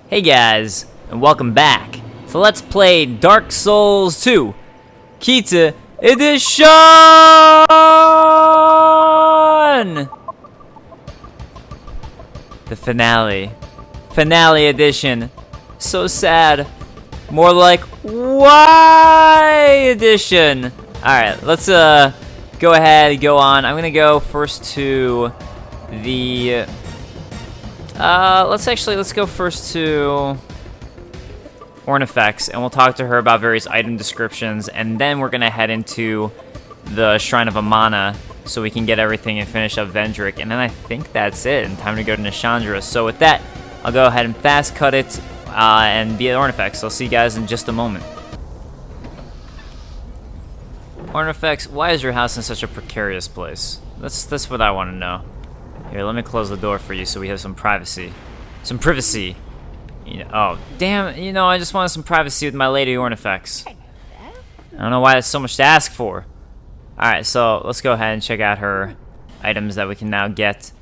Hey guys, and welcome back. So let's play Dark Souls 2 Kita Edition! The finale. Finale edition. So sad. More like why edition. Alright, let's go ahead and go on. I'm gonna go first to the let's go first to Ornifex, and we'll talk to her about various item descriptions, and then we're gonna head into the Shrine of Amana so we can get everything and finish up Vendrick, and then I think that's it, and time to go to Nishandra. So with that, I'll go ahead and fast cut it and be at Ornifex. I'll see you guys in just a moment. Ornifex, why is your house in such a precarious place? That's what I want to know. Here, let me close the door for you so we have some privacy. Some privacy. You know, oh, damn, you know, I just wanted some privacy with my lady Ornifex. I don't know why that's so much to ask for. Alright, so let's go ahead and check out her items that we can now get.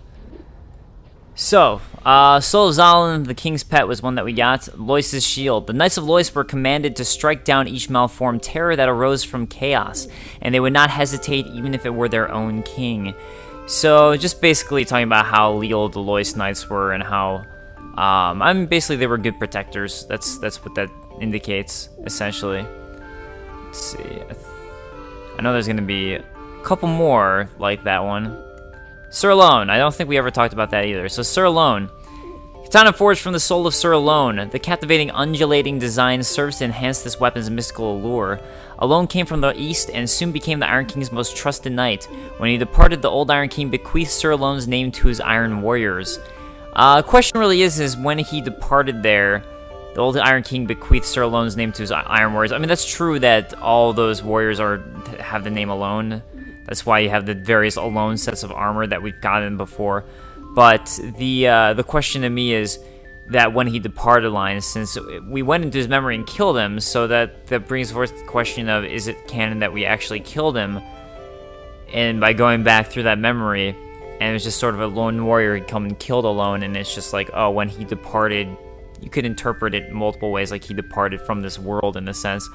So, Soul of Zalin, the King's Pet, was one that we got. Lois's Shield. The Knights of Lois were commanded to strike down each malformed terror that arose from chaos, and they would not hesitate even if it were their own king. So, just basically talking about how leal the Lois Knights were and how, I mean, basically they were good protectors. That's what that indicates, essentially. Let's see. I know there's going to be a couple more like that one. Sir Alone. I don't think we ever talked about that either. So, Sir Alone. Katana forged from the soul of Sir Alone. The captivating, undulating design serves to enhance this weapon's mystical allure. Alone came from the east and soon became the Iron King's most trusted knight. When he departed, the old Iron King bequeathed Sir Alone's name to his Iron Warriors. Question really is when he departed there, the old Iron King bequeathed Sir Alone's name to his Iron Warriors. I mean, that's true that all those warriors have the name Alone. That's why you have the various Alone sets of armor that we've gotten before. But the question to me is that when he departed line, since we went into his memory and killed him, so that brings forth the question of, is it canon that we actually killed him? And by going back through that memory, and it was just sort of a lone warrior had come and killed Alone, and it's just like, oh, when he departed, you could interpret it multiple ways, like he departed from this world in a sense.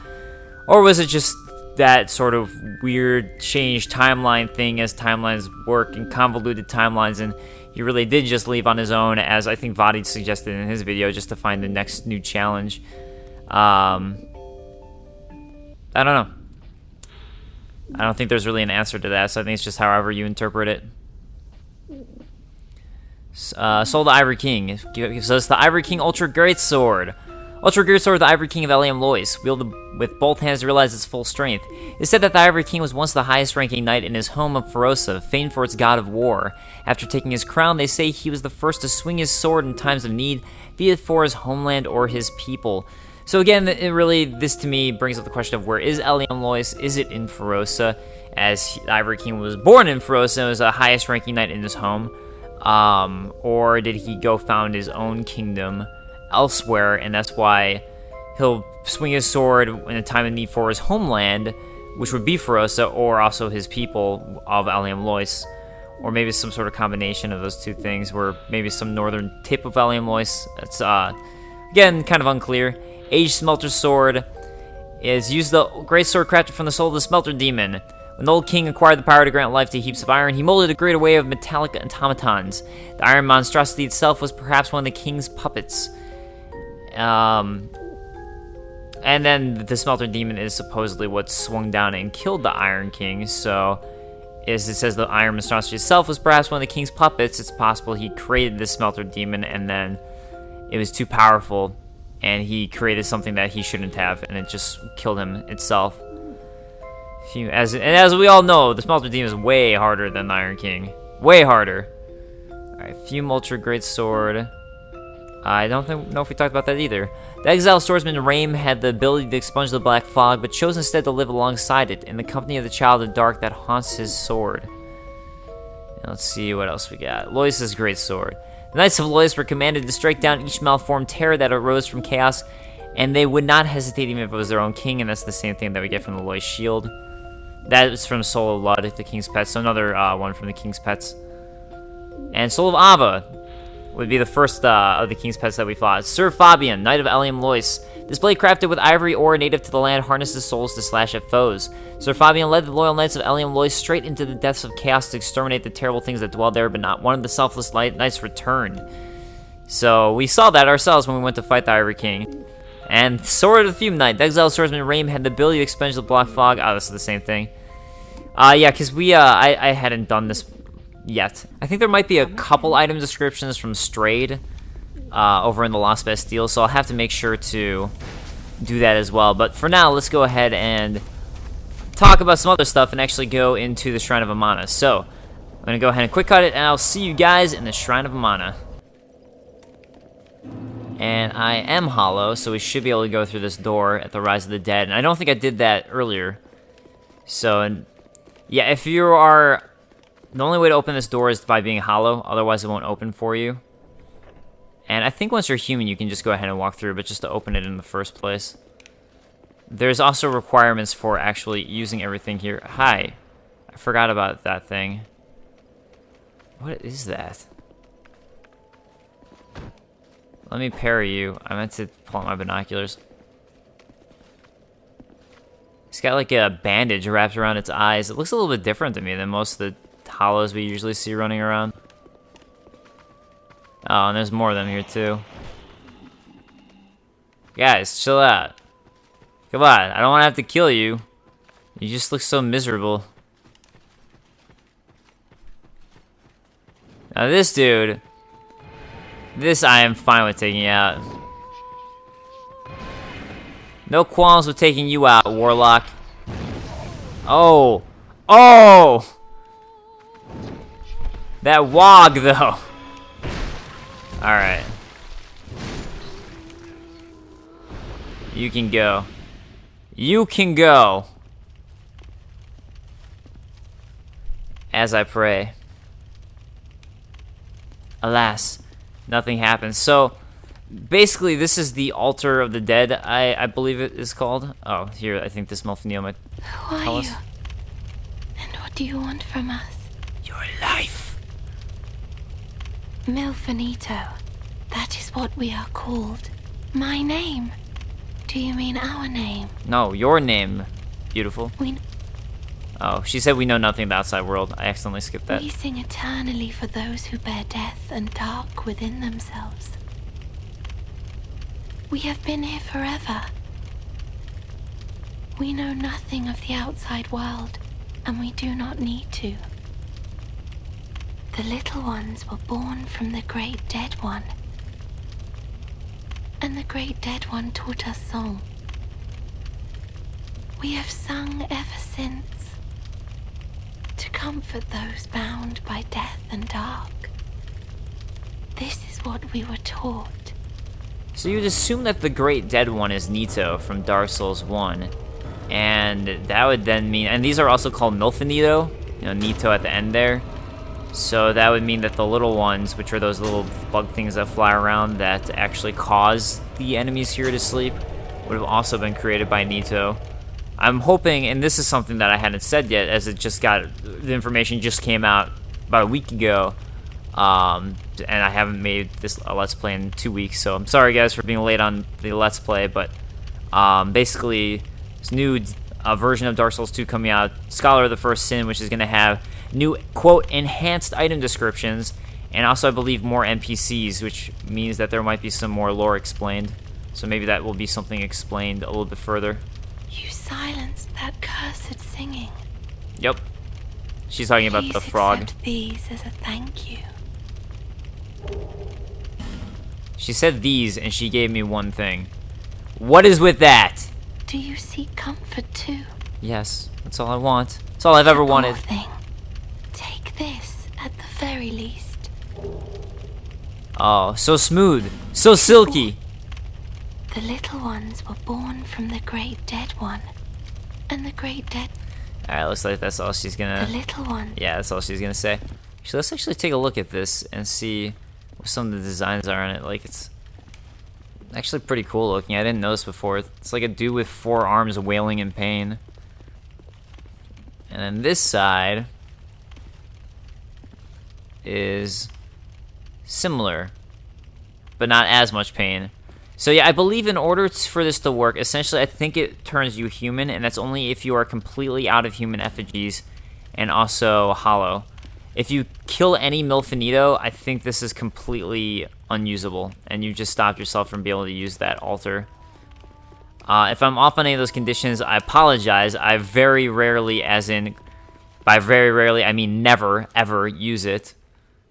Or was it just that sort of weird change timeline thing as timelines work and convoluted timelines, and he really did just leave on his own, as I think Vadi suggested in his video, just to find the next new challenge. I don't know. I don't think there's really an answer to that, so I think it's just however you interpret it. Soul of the Ivory King gives us the Ivory King Ultra Great Sword. Ultra Great Sword of the Ivory King of Eliam Lois, wielded with both hands to realize its full strength. It is said that the Ivory King was once the highest ranking knight in his home of Ferosa, famed for its god of war. After taking his crown, they say he was the first to swing his sword in times of need, be it for his homeland or his people. So again, this to me brings up the question of where is Eliam Lois? Is it in Ferosa? As the Ivory King was born in Ferosa and was the highest ranking knight in his home. Or did he go found his own kingdom elsewhere, and that's why he'll swing his sword in a time of need for his homeland, which would be Ferosa, or also his people of Eliam Lois, or maybe some sort of combination of those two things, where maybe some northern tip of Eliam Lois. That's again kind of unclear. Aged Smelter Sword is used the great sword crafted from the soul of the Smelter Demon. When the old king acquired the power to grant life to heaps of iron, he molded a great array of metallic automatons. The iron monstrosity itself was perhaps one of the king's puppets. And then the Smelter Demon is supposedly what swung down and killed the Iron King, so as it says the iron monstrosity itself was perhaps one of the king's puppets, it's possible he created this Smelter Demon and then it was too powerful and he created something that he shouldn't have and it just killed him itself. As we all know, the Smelter Demon is way harder than the Iron King. Way harder. Alright, Fume Ultra Great Sword. I don't know if we talked about that either. The exiled swordsman Rame had the ability to expunge the black fog, but chose instead to live alongside it, in the company of the child of dark that haunts his sword. And let's see what else we got. Lois's Great Sword. The Knights of Lois were commanded to strike down each malformed terror that arose from chaos, and they would not hesitate even if it was their own king, and that's the same thing that we get from the Lois Shield. That is from Soul of Lud, the King's Pets, so another one from the King's Pets. And Soul of Ava. would be the first of the king's pets that we fought. Sir Fabian, Knight of Eliam Lois. This blade, crafted with ivory ore native to the land, harnesses souls to slash at foes. Sir Fabian led the loyal knights of Eliam Lois straight into the depths of chaos to exterminate the terrible things that dwell there, but not one of the selfless knights returned. So we saw that ourselves when we went to fight the Ivory King. And Sword of the Fume Knight. The exiled swordsman Raim had the ability to expunge the block fog. Oh, this is the same thing. Yeah, because I hadn't done this yet. I think there might be a couple item descriptions from Strayed over in the Lost Bastille, so I'll have to make sure to do that as well. But for now, let's go ahead and talk about some other stuff and actually go into the Shrine of Amana. So, I'm going to go ahead and quick cut it, and I'll see you guys in the Shrine of Amana. And I am hollow, so we should be able to go through this door at the Rise of the Dead. And I don't think I did that earlier. So, yeah, if you are... The only way to open this door is by being hollow, otherwise it won't open for you. And I think once you're human, you can just go ahead and walk through, but just to open it in the first place. There's also requirements for actually using everything here. Hi. I forgot about that thing. What is that? Let me parry you. I meant to pull out my binoculars. It's got like a bandage wrapped around its eyes. It looks a little bit different to me than most of the hollows we usually see running around. Oh, and there's more of them here too. Guys, chill out. Come on, I don't want to have to kill you. You just look so miserable. Now this dude... This I am fine with taking out. No qualms with taking you out, Warlock. Oh. Oh! That wog, though. Alright. You can go. You can go. As I pray. Alas. Nothing happens. So, basically, this is the Altar of the Dead, I believe it is called. Oh, here, I think this Malfinio might tell us. Who are you? And what do you want from us? Your life. Milfinito. That is what we are called. My name. Do you mean our name? No, your name. Beautiful. Oh, she said we know nothing of the outside world. I accidentally skipped that. We sing eternally for those who bear death and dark within themselves. We have been here forever. We know nothing of the outside world, and we do not need to. The little ones were born from the great dead one. And the great dead one taught us song. We have sung ever since. To comfort those bound by death and dark. This is what we were taught. So you'd assume that the Great Dead One is Nito from Dark Souls 1. And that would then mean... And these are also called Milfinito. You know, Nito at the end there. So that would mean that the little ones, which are those little bug things that fly around that actually cause the enemies here to sleep, would have also been created by Nito. I'm hoping, and this is something that I hadn't said yet, as it just got, the information just came out about a week ago, and I haven't made this a Let's Play in 2 weeks, so I'm sorry guys for being late on the Let's Play, but basically, this new version of Dark Souls 2 coming out, Scholar of the First Sin, which is going to have new, quote, enhanced item descriptions, and also I believe more NPCs, which means that there might be some more lore explained, so maybe that will be something explained a little bit further. You silenced that cursed singing. Yep. She's talking about the frog. Accept these as a thank you. She said these, and she gave me one thing. What is with that? Do you seek comfort too? Yes, that's all I want. That's all I've ever wanted. Poor thing. Take this at the very least. Oh, so smooth. So silky. The little ones were born from the great dead one. And the great dead... Alright, looks like that's all she's gonna... The little one. Yeah, that's all she's gonna say. So let's actually take a look at this and see what some of the designs are on it. Like, it's actually pretty cool looking. I didn't notice before. It's like a dude with 4 arms wailing in pain. And then this side is similar. but not as much pain. So yeah, I believe in order for this to work, essentially I think it turns you human, and that's only if you are completely out of human effigies and also hollow. If you kill any Milfinito, I think this is completely unusable, and you just stopped yourself from being able to use that altar. If I'm off on any of those conditions, I apologize. I very rarely, as in, by very rarely, I mean never, ever use it.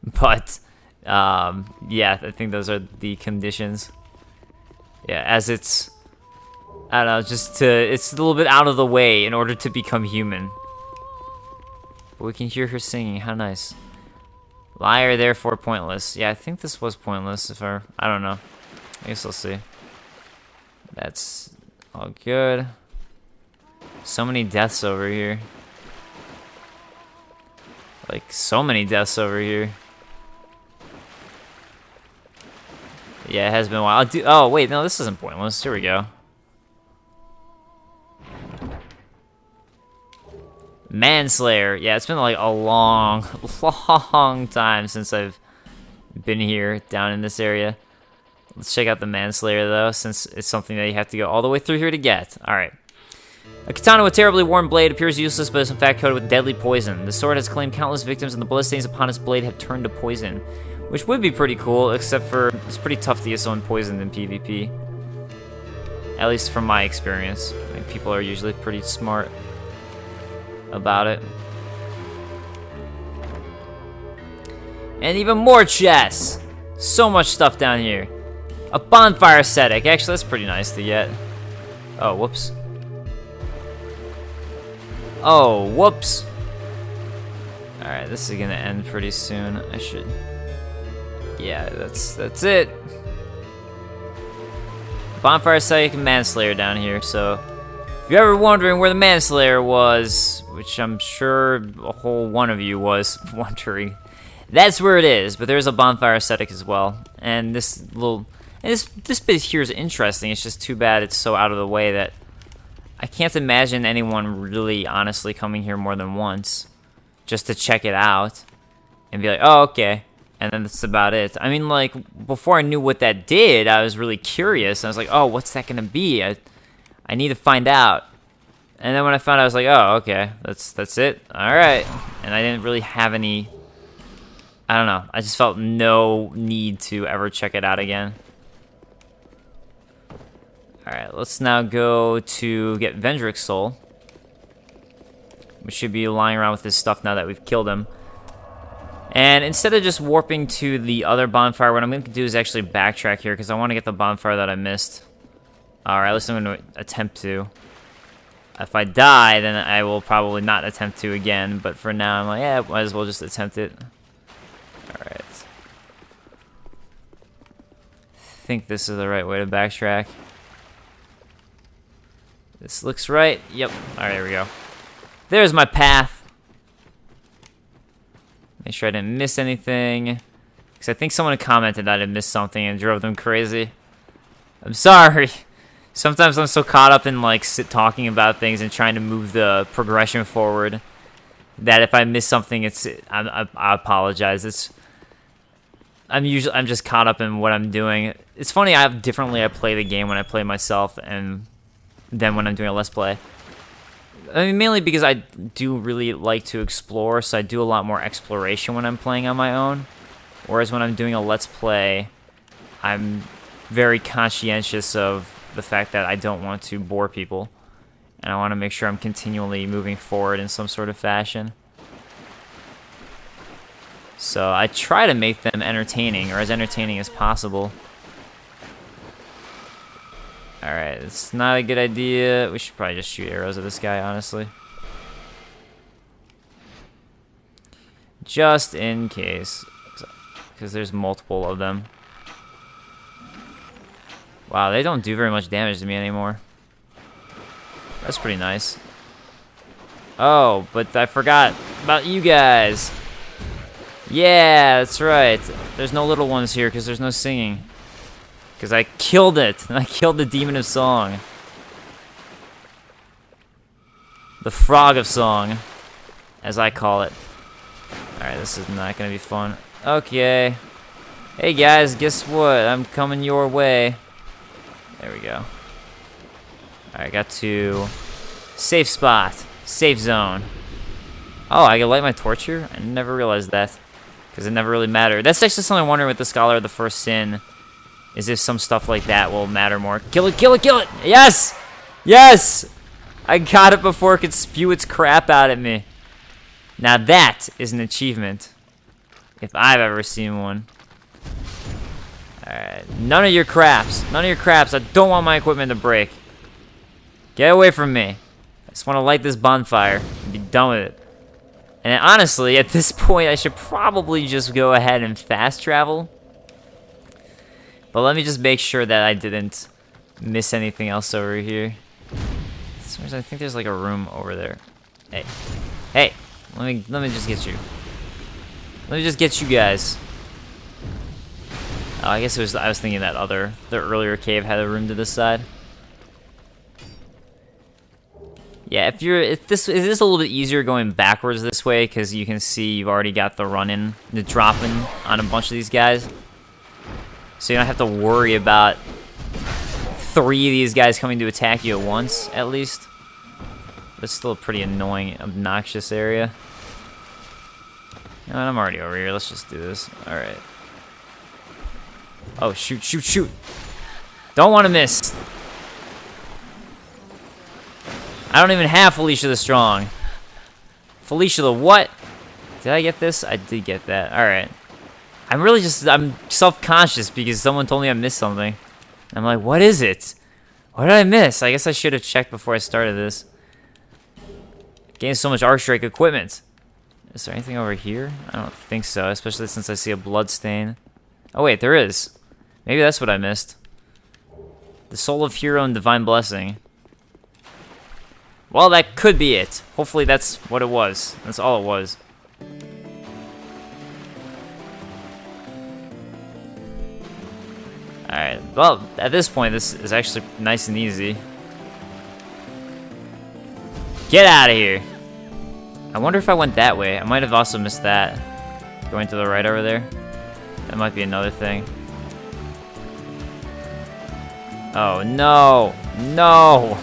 But, yeah, I think those are the conditions. Yeah, as it's, I don't know, it's a little bit out of the way in order to become human. But we can hear her singing, how nice. Liar, therefore pointless. Yeah, I think this was pointless, I don't know. I guess we'll see. That's all good. So many deaths over here. Like, so many deaths over here. Yeah, it has been a while. Oh, wait, no, this isn't pointless. Here we go. Manslayer. Yeah, it's been like a long, long time since I've been here down in this area. Let's check out the Manslayer, though, since it's something that you have to go all the way through here to get. Alright. A katana with terribly worn blade appears useless, but is in fact coated with deadly poison. The sword has claimed countless victims, and the bloodstains upon its blade have turned to poison. Which would be pretty cool, except for it's pretty tough to get someone poisoned in PvP. At least from my experience. I think people are usually pretty smart about it. And even more chests! So much stuff down here. A bonfire ascetic. Actually, that's pretty nice to get. Oh, whoops. Oh, whoops. Alright, this is gonna end pretty soon. I should... Yeah, that's it. Bonfire ascetic and Manslayer down here, so... If you're ever wondering where the Manslayer was, which I'm sure a whole one of you was wondering, that's where it is. But there's a bonfire ascetic as well, and this bit here is interesting. It's just too bad it's so out of the way that I can't imagine anyone really honestly coming here more than once just to check it out and be like, oh, okay, and then that's about it. I mean, like, before I knew what that did, I was really curious. I was like, oh, what's that gonna be? I need to find out. And then when I found out, I was like, oh, okay, that's it. All right. And I didn't really have any, I don't know. I just felt no need to ever check it out again. All right, let's now go to get Vendrick's soul. We should be lying around with this stuff now that we've killed him. And instead of just warping to the other bonfire, what I'm going to do is actually backtrack here because I want to get the bonfire that I missed. Alright, at least I'm going to attempt to. If I die, then I will probably not attempt to again. But for now, I'm like, yeah, might as well just attempt it. Alright. I think this is the right way to backtrack. This looks right. Yep. Alright, there we go. There's my path. Make sure I didn't miss anything. Because I think someone commented that I missed something and drove them crazy. I'm sorry. Sometimes I'm so caught up in like talking about things and trying to move the progression forward that if I miss something, I apologize. I'm just caught up in what I'm doing. It's funny how differently I play the game when I play myself and then when I'm doing a Let's Play. I mean, mainly because I do really like to explore, so I do a lot more exploration when I'm playing on my own. Whereas when I'm doing a Let's Play, I'm very conscientious of the fact that I don't want to bore people. And I want to make sure I'm continually moving forward in some sort of fashion. So I try to make them entertaining, or as entertaining as possible. Alright, it's not a good idea. We should probably just shoot arrows at this guy, honestly. Just in case. Because there's multiple of them. Wow, they don't do very much damage to me anymore. That's pretty nice. Oh, but I forgot about you guys. Yeah, that's right. There's no little ones here because there's no singing. Because I killed it. I killed the Demon of Song. The Frog of Song, as I call it. Alright, this is not going to be fun. Okay. Hey guys, guess what? I'm coming your way. There we go. Alright, got to safe spot. Safe zone. Oh, I can light my torch here? I never realized that. Because it never really mattered. That's actually something I'm wondering with the Scholar of the First Sin. Is if some stuff like that will matter more. Kill it, kill it, kill it! Yes! Yes! I got it before it could spew its crap out at me. Now that is an achievement. If I've ever seen one. Alright, none of your craps. None of your craps. I don't want my equipment to break. Get away from me. I just want to light this bonfire and be done with it. And honestly, at this point, I should probably just go ahead and fast travel. But let me just make sure that I didn't miss anything else over here. For some reason, I think there's like a room over there. Hey. Hey. Let me just get you. Let me just get you guys. Oh, I guess it was, I was thinking that the earlier cave had a room to this side. Yeah, if this is a little bit easier going backwards this way, because you can see you've already got the run-in, the drop-in on a bunch of these guys. So you don't have to worry about 3 of these guys coming to attack you at once, at least. But it's still a pretty annoying, obnoxious area. You know what, I'm already over here. Let's just do this. Alright. Oh, shoot, shoot, shoot! Don't want to miss! I don't even have Felicia the Strong. Felicia the what? Did I get this? I did get that. Alright. I'm self-conscious because someone told me I missed something. I'm like, what is it? What did I miss? I guess I should have checked before I started this. Gained so much arc strike equipment. Is there anything over here? I don't think so, especially since I see a blood stain. Oh wait, there is. Maybe that's what I missed. The Soul of Hero and Divine Blessing. Well, that could be it. Hopefully that's what it was. That's all it was. Alright, well, at this point, this is actually nice and easy. Get out of here! I wonder if I went that way. I might have also missed that. Going to the right over there. That might be another thing. Oh, no! No!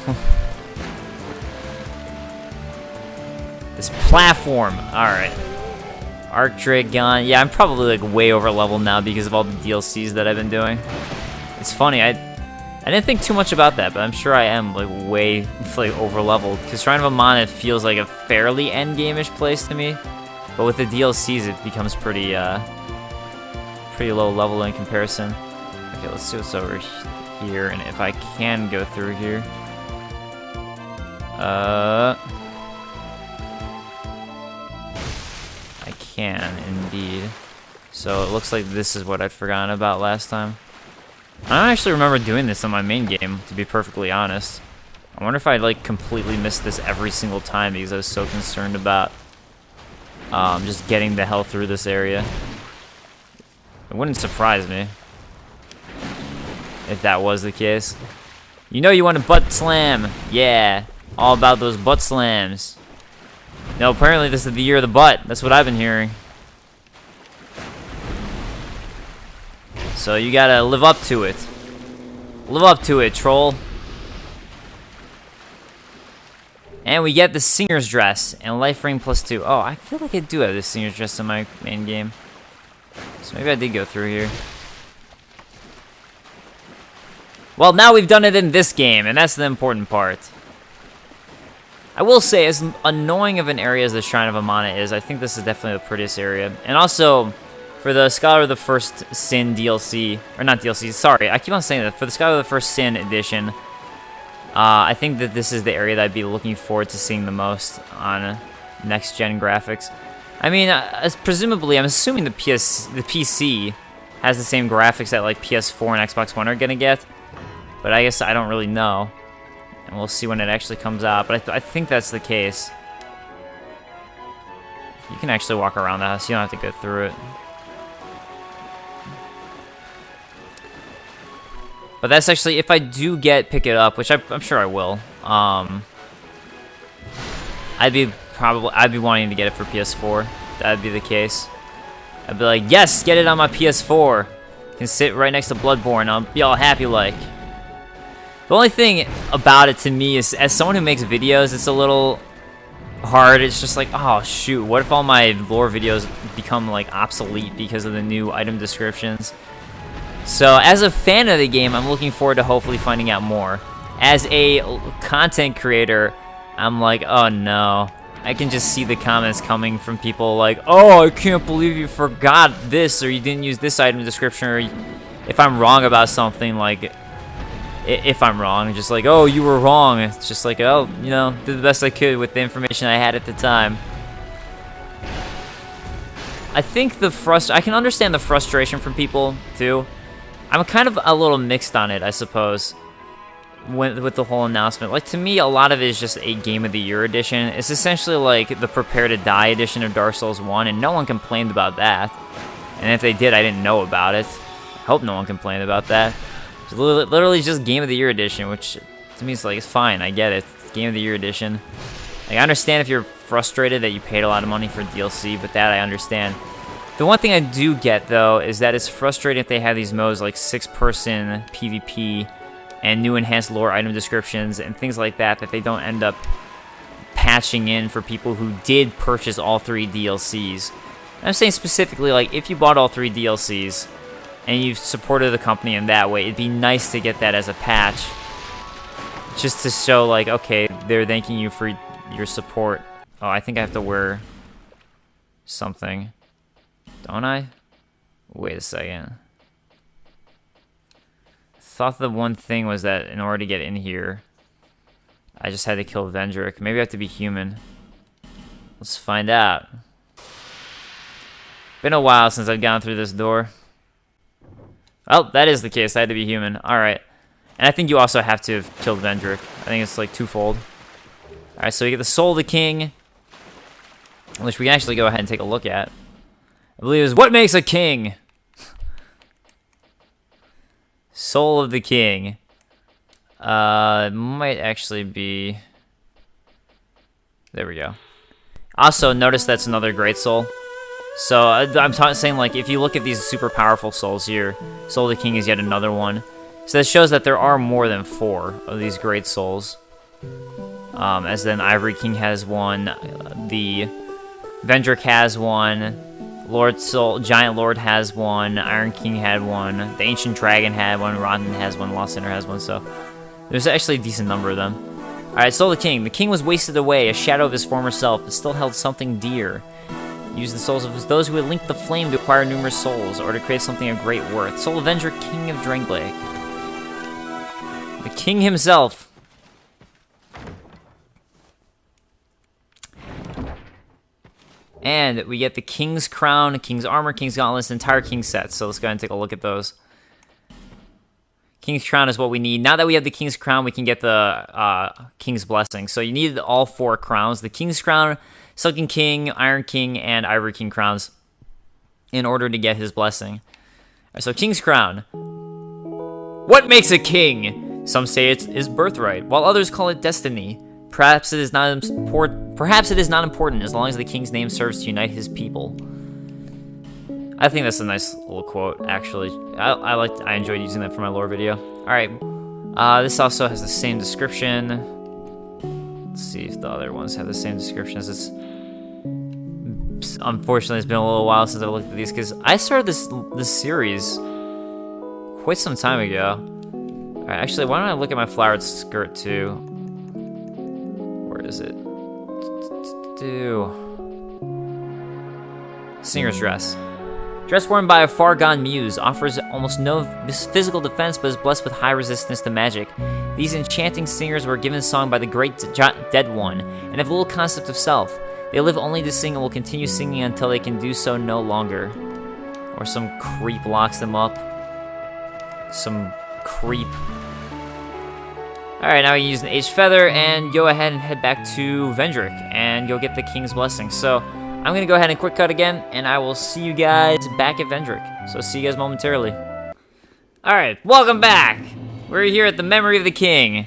This platform! Alright. Arc Drake gone. Yeah, I'm probably like way over level now because of all the DLCs that I've been doing. It's funny, I didn't think too much about that, but I'm sure I am like way like over leveled. Because Shrine of Amana feels like a fairly endgame-ish place to me, but with the DLCs it becomes pretty pretty low level in comparison. Okay, let's see what's over here, and if I can go through here. I can indeed. So it looks like this is what I'd forgotten about last time. I don't actually remember doing this on my main game, to be perfectly honest. I wonder if I like completely missed this every single time because I was so concerned about just getting the hell through this area. It wouldn't surprise me if that was the case. You know you want a butt slam. Yeah, all about those butt slams. No, apparently this is the year of the butt. That's what I've been hearing. So you gotta live up to it. Live up to it, troll. And we get the singer's dress and life ring +2. Oh, I feel like I do have this singer's dress in my main game. So maybe I did go through here. Well, now we've done it in this game, and that's the important part. I will say, as annoying of an area as the Shrine of Amana is, I think this is definitely the prettiest area. And also, for the Scholar of the First Sin DLC, or not DLC, sorry, I keep on saying that. For the Scholar of the First Sin edition, I think that this is the area that I'd be looking forward to seeing the most on next-gen graphics. I mean, presumably, I'm assuming the PC has the same graphics that like PS4 and Xbox One are gonna get, but I guess I don't really know. And we'll see when it actually comes out, but I think that's the case. You can actually walk around the house, you don't have to go through it. But that's actually, if I do pick it up, which I'm sure I will, I'd be wanting to get it for PS4. That'd be the case. I'd be like, yes, get it on my PS4. Can sit right next to Bloodborne. I'll be all happy like. The only thing about it to me is, as someone who makes videos, it's a little hard. It's just like, oh shoot, what if all my lore videos become like obsolete because of the new item descriptions? So as a fan of the game, I'm looking forward to hopefully finding out more. As a content creator, I'm like, oh no. I can just see the comments coming from people like, oh, I can't believe you forgot this, or you didn't use this item description, or if I'm wrong about something, like, if I'm wrong, just like, oh, you were wrong. It's just like, oh, you know, did the best I could with the information I had at the time. I think I can understand the frustration from people, too. I'm kind of a little mixed on it, I suppose, with the whole announcement. Like, to me, a lot of it is just a Game of the Year edition. It's essentially like the Prepare to Die edition of Dark Souls 1, and no one complained about that. And if they did, I didn't know about it. I hope no one complained about that. It's literally just Game of the Year edition, which to me is like, it's fine, I get it. It's Game of the Year edition. Like, I understand if you're frustrated that you paid a lot of money for DLC, but that I understand. The one thing I do get, though, is that it's frustrating if they have these modes like 6-person PvP and new enhanced lore item descriptions and things like that, that they don't end up patching in for people who did purchase all 3 DLCs. I'm saying specifically, like, if you bought all 3 DLCs and you've supported the company in that way, it'd be nice to get that as a patch. Just to show, like, okay, they're thanking you for your support. Oh, I think I have to wear something. Don't I? Wait a second. Thought the one thing was that in order to get in here, I just had to kill Vendrick. Maybe I have to be human. Let's find out. Been a while since I've gone through this door. Oh, that is the case. I had to be human. Alright. And I think you also have to have killed Vendrick. I think it's like twofold. Alright, so we get the Soul of the King, which we can actually go ahead and take a look at. I believe is what makes a king. Soul of the King. Might actually be... There we go. Also, notice that's another Great Soul. So, I'm saying, like, if you look at these super powerful souls here, Soul of the King is yet another one. So that shows that there are more than 4 of these Great Souls. As then Ivory King has one, the Vendrick has one, Giant Lord has one, Iron King had one, the Ancient Dragon had one, Rotten has one, Lost Sinner has one, so there's actually a decent number of them. Alright, Soul of the King. The king was wasted away, a shadow of his former self, but still held something dear. Use the souls of those who had linked the flame to acquire numerous souls, or to create something of great worth. Soul of Vendrick, King of Drangleic. The king himself. And we get the King's Crown, King's Armor, King's Gauntlets, entire King set. So let's go ahead and take a look at those. King's Crown is what we need. Now that we have the King's Crown, we can get the King's Blessing. So you need all 4 crowns. The King's Crown, Silken King, Iron King, and Ivory King crowns in order to get his blessing. So King's Crown. What makes a king? Some say it's his birthright, while others call it destiny. Perhaps it is not important as long as the king's name serves to unite his people. I think that's a nice little quote, actually. I enjoyed using that for my lore video. Alright, this also has the same description. Let's see if the other ones have the same description as this. Unfortunately, it's been a little while since I looked at these, because I started this series quite some time ago. Alright, actually, why don't I look at my flowered skirt, too? Where is it? Singer's dress. Dress worn by a far-gone muse, offers almost no physical defense but is blessed with high resistance to magic. These enchanting singers were given song by the great dead one, and have little concept of self. They live only to sing and will continue singing until they can do so no longer. Or some creep locks them up. Some creep. Alright, now we can use an H Feather and go ahead and head back to Vendrick and go get the King's Blessing. So, I'm going to go ahead and quick cut again, and I will see you guys back at Vendrick. So, see you guys momentarily. Alright, welcome back! We're here at the Memory of the King.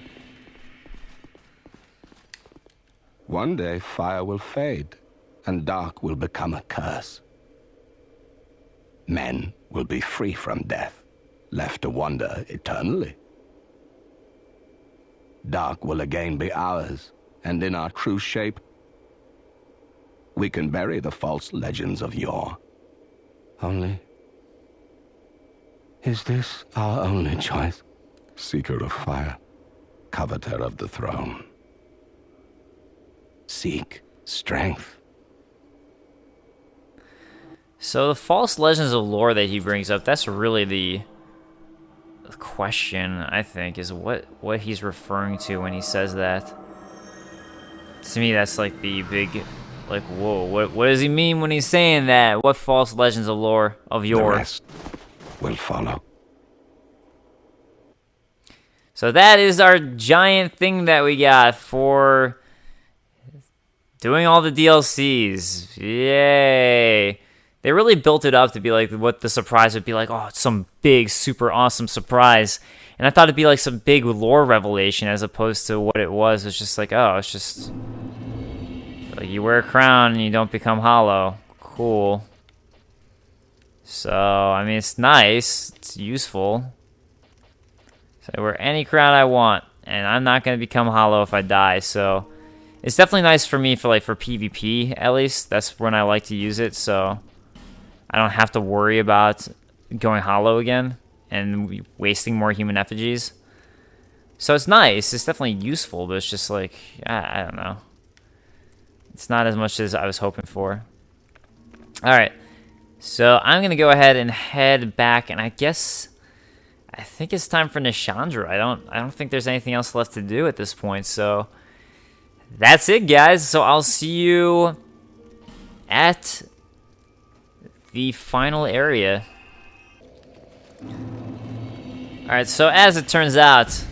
One day, fire will fade, and dark will become a curse. Men will be free from death. left to wander eternally. Dark will again be ours, and in our true shape, we can bury the false legends of yore. Only, is this our only choice? Seeker of fire, coveter of the throne. Seek strength. So the false legends of lore that he brings up, that's really the question, I think, is what he's referring to when he says that. To me, that's like the big, like, whoa, what does he mean when he's saying that? What false legends of lore of yore? The rest will follow. So that is our giant thing that we got for doing all the DLCs. Yay! They really built it up to be like what the surprise would be like. Oh, it's some big, super awesome surprise. And I thought it'd be like some big lore revelation as opposed to what it was. It's just like, oh, it's just like you wear a crown and you don't become hollow. Cool. So, I mean, it's nice. It's useful. So I wear any crown I want. And I'm not going to become hollow if I die. So, it's definitely nice for me for PvP, at least. That's when I like to use it, so I don't have to worry about going hollow again and wasting more human effigies. So it's nice. It's definitely useful, but it's just like, I don't know. It's not as much as I was hoping for. Alright. So I'm going to go ahead and head back, and I think it's time for Nishandra. I don't think there's anything else left to do at this point, so that's it, guys. So I'll see you at the final area. Alright, so as it turns out,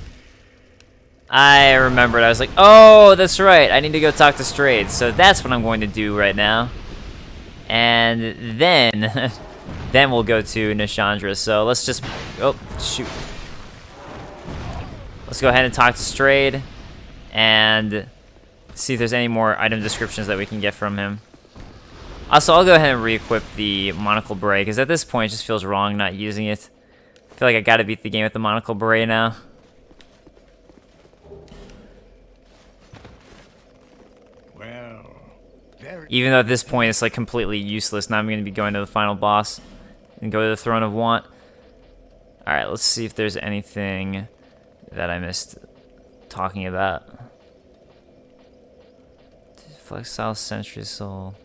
I remembered. I was like, oh, that's right. I need to go talk to Strayed. So that's what I'm going to do right now. And then, then we'll go to Nishandra. So let's just, oh, shoot. Let's go ahead and talk to Strayed and see if there's any more item descriptions that we can get from him. Also, I'll go ahead and re-equip the Monocle Beret, because at this point it just feels wrong not using it. I feel like I gotta beat the game with the Monocle Beret now. Well, Even though at this point it's like completely useless. Now I'm gonna be going to the final boss and go to the Throne of Want. Alright, let's see if there's anything that I missed talking about. Flexile Sentry Soul.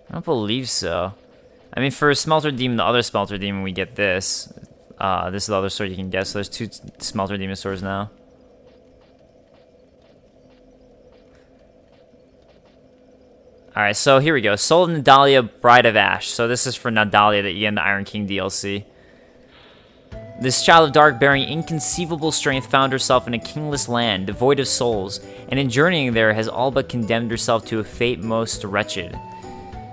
I don't believe so. I mean, for Smelter Demon, the other Smelter Demon, we get this. This is the other sword you can get, so there's 2 Smelter Demon swords now. Alright, so here we go. Soul of Nadalia, Bride of Ash. So this is for Nadalia that you get in the Iron King DLC. This child of dark, bearing inconceivable strength, found herself in a kingless land, devoid of souls, and in journeying there has all but condemned herself to a fate most wretched.